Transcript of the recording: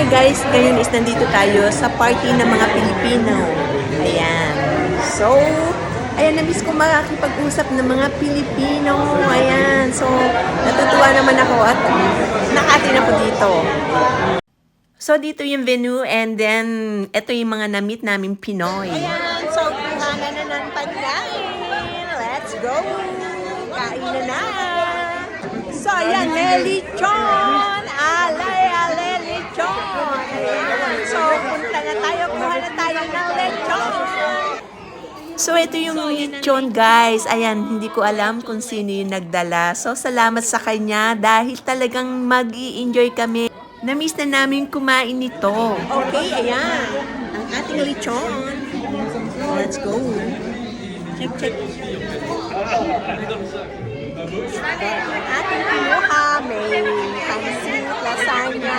guys, ngayon is nandito tayo sa party ng mga Pilipino. Ayan. So, ayan, na-miss ko makakipag-usap ng mga Pilipino. Ayan. So, natutuwa naman ako at nakati na po dito. So, dito yung venue and then, ito yung mga na-meet namin Pinoy. Ayan. So, kuhanan na ng pagkain. Let's go! Kain na! So, ayan, lechon! Lechon! Ayan. So, punta na tayo. Kuha na tayo ng lechon! So, ito yung lechon, guys. Ayan, hindi ko alam kung sino yung nagdala. So, salamat sa kanya dahil talagang mag-i-enjoy kami. Na-miss na namin kumain nito. Okay, ayan. Ang ating lechon. Let's go. Check, check. Ating kinuha. May pansit, lasagna,